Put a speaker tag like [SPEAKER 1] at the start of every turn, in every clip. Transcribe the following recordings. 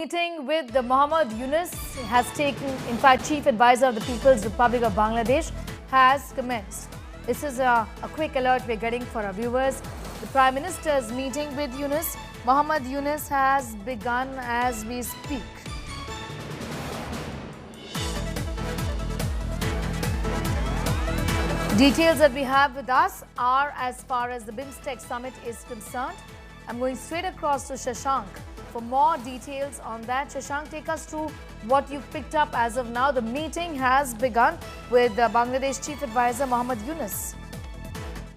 [SPEAKER 1] Meeting with the Muhammad Yunus has taken, in fact, Chief Advisor of the People's Republic of Bangladesh has commenced. This is a quick alert we're getting for our viewers. The Prime Minister's meeting with Yunus, Muhammad Yunus, has begun as we speak. Details that we have with us are as far as the BIMSTEC summit is concerned. I'm going straight across to Shashank for more details on that. Shashank, take us through what you've picked up as of now. The meeting has begun with Bangladesh Chief Advisor Muhammad Yunus.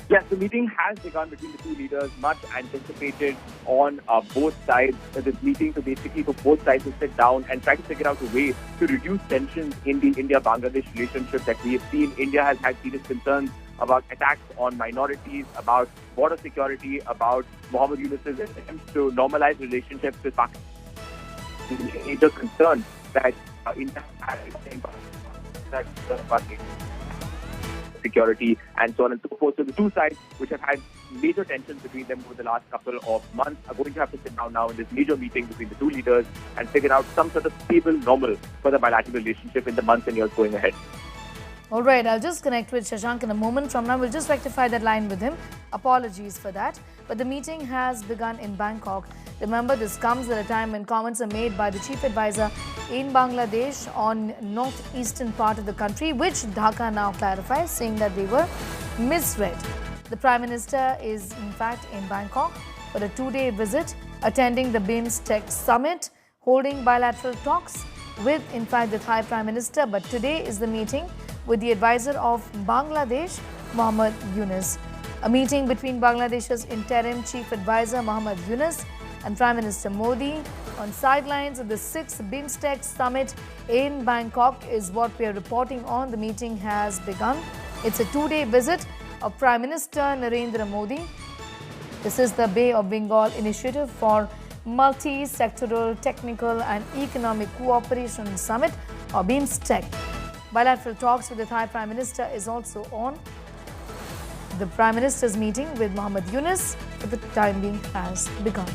[SPEAKER 2] Yes, the meeting has begun between the two leaders, much anticipated on both sides. This meeting to basically for both sides to sit down and try to figure out a way to reduce tensions in the India-Bangladesh relationship that we have seen. India has had serious concerns about attacks on minorities, about border security, about Muhammad Yunus's attempts to normalize relationships with Pakistan. Major concern that India has security and so on and so forth. So the two sides, which have had major tensions between them over the last couple of months, are going to have to sit down now in this major meeting between the two leaders and figure out some sort of stable normal for the bilateral relationship in the months and years going ahead.
[SPEAKER 1] All right, I'll just connect with Shashank in a moment from now. We'll just rectify that line with him. Apologies for that. But the meeting has begun in Bangkok. Remember, this comes at a time when comments are made by the Chief Advisor in Bangladesh on northeastern part of the country, which Dhaka now clarifies, saying that they were misread. The Prime Minister is, in fact, in Bangkok for a two-day visit, attending the BIMSTEC summit, holding bilateral talks with, in fact, the Thai Prime Minister. But today is the meeting with the advisor of Bangladesh, Muhammad Yunus. A meeting between Bangladesh's interim Chief Advisor Muhammad Yunus and Prime Minister Modi on sidelines of the 6th BIMSTEC summit in Bangkok is what we are reporting on. The meeting has begun. It's a two-day visit of Prime Minister Narendra Modi. This is the Bay of Bengal Initiative for Multi-Sectoral Technical and Economic Cooperation Summit, or BIMSTEC. Bilateral talks with the Thai Prime Minister is also on. The Prime Minister's meeting with Muhammad Yunus for the time being has begun.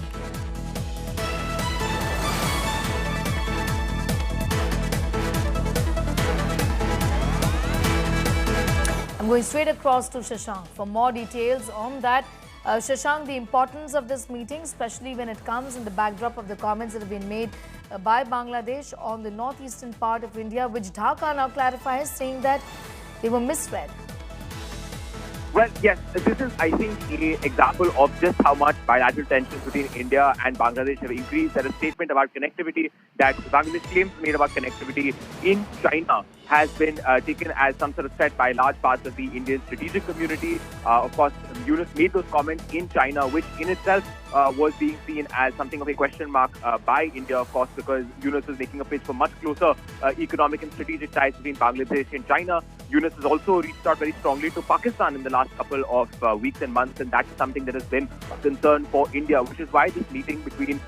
[SPEAKER 1] I'm going straight across to Shashank for more details on that. Shashank, the importance of this meeting, especially when it comes in the backdrop of the comments that have been made by Bangladesh on the northeastern part of India, which Dhaka now clarifies, saying that they were misread.
[SPEAKER 2] Well, yes, this is, I think, an example of just how much bilateral tensions between India and Bangladesh have increased. There is a statement about connectivity that Bangladesh claims made about connectivity in China has been taken as some sort of threat by large parts of the Indian strategic community. Of course, Yunus made those comments in China, which in itself was being seen as something of a question mark by India, of course, because Yunus is making a pitch for much closer economic and strategic ties between Bangladesh and China. Yunus has also reached out very strongly to Pakistan in the last couple of weeks and months, and that's something that has been a concern for India, which is why this meeting between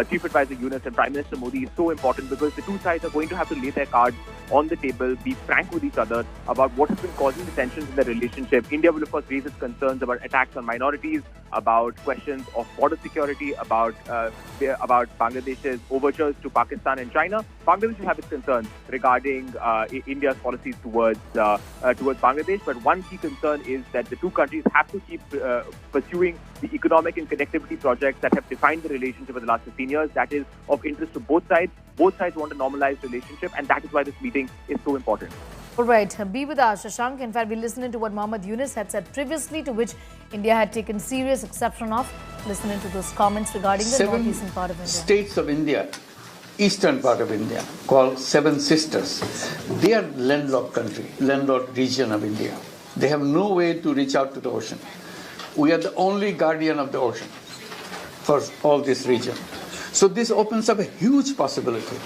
[SPEAKER 2] Chief Advisor Yunus and Prime Minister Modi is so important, because the two sides are going to have to lay their cards on the table, be frank with each other about what has been causing the tensions in the relationship. India will, of course, raise its concerns about attacks on minorities, about questions of border security, about Bangladesh's overtures to Pakistan and China. Bangladesh will have its concerns regarding India's policies towards Bangladesh. But one key concern is that the two countries have to keep pursuing the economic and connectivity projects that have defined the relationship over the last 15 years. That is of interest to both sides. Both sides want a normalized relationship, and that is why this meeting is so important.
[SPEAKER 1] All right, be with us, Shashank. In fact, we're listening to what Muhammad Yunus had said previously, to which India had taken serious exception of. Listening to those comments regarding the northeastern part of India.
[SPEAKER 3] States of India, eastern part of India, called Seven Sisters. They are landlocked country, landlocked region of India. They have no way to reach out to the ocean. We are the only guardian of the ocean for all this region. So this opens up a huge possibility.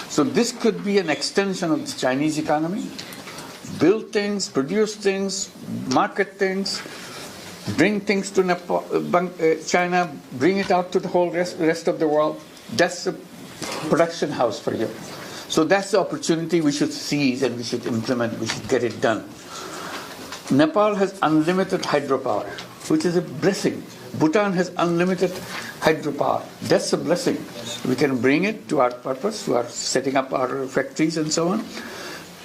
[SPEAKER 3] So this could be an extension of the Chinese economy. Build things, produce things, market things, bring things to Nepal, China, bring it out to the whole rest of the world. That's a production house for you. So that's the opportunity we should seize and we should implement, we should get it done. Nepal has unlimited hydropower, which is a blessing. Bhutan has unlimited hydropower. That's a blessing. We can bring it to our purpose, to our setting up our factories and so on.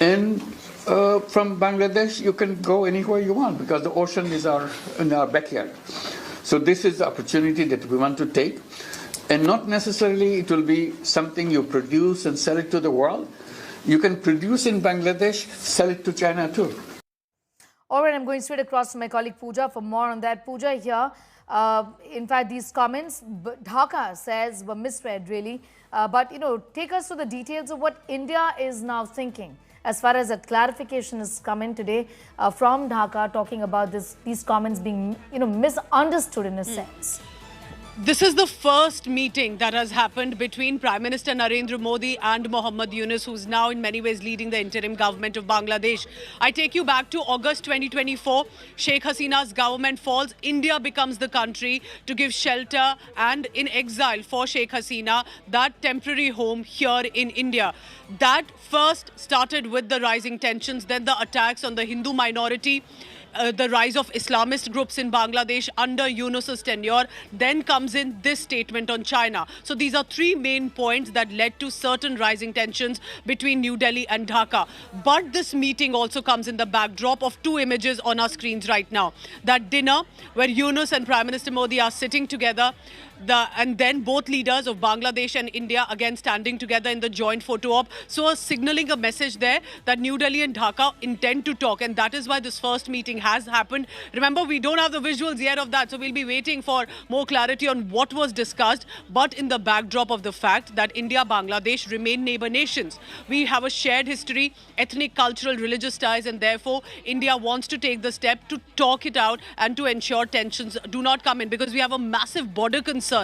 [SPEAKER 3] And from Bangladesh, you can go anywhere you want because the ocean is in our backyard. So this is the opportunity that we want to take. And not necessarily it will be something you produce and sell it to the world. You can produce in Bangladesh, sell it to China too.
[SPEAKER 1] All right, I'm going straight across to my colleague Pooja for more on that. Pooja here, in fact, these comments, Dhaka says, were misread really. But, take us to the details of what India is now thinking as far as that clarification is coming today from Dhaka, talking about these comments being, misunderstood in a sense.
[SPEAKER 4] This is the first meeting that has happened between Prime Minister Narendra Modi and Muhammad Yunus, who's now in many ways leading the interim government of Bangladesh. I take you back to August 2024. Sheikh Hasina's government falls. India becomes the country to give shelter and in exile for Sheikh Hasina, that temporary home here in India. That first started with the rising tensions, then the attacks on the Hindu minority, the rise of Islamist groups in Bangladesh under Yunus's tenure. Then comes in this statement on China. So these are three main points that led to certain rising tensions between New Delhi and Dhaka. But this meeting also comes in the backdrop of two images on our screens right now. That dinner where Yunus and Prime Minister Modi are sitting together, and then both leaders of Bangladesh and India again standing together in the joint photo op. So signaling a message there that New Delhi and Dhaka intend to talk, and that is why this first meeting has happened. Remember, we don't have the visuals yet of that, so we'll be waiting for more clarity on what was discussed, but in the backdrop of the fact that India, Bangladesh remain neighbor nations. We have a shared history, ethnic, cultural, religious ties, and therefore India wants to take the step to talk it out and to ensure tensions do not come in, because we have a massive border concern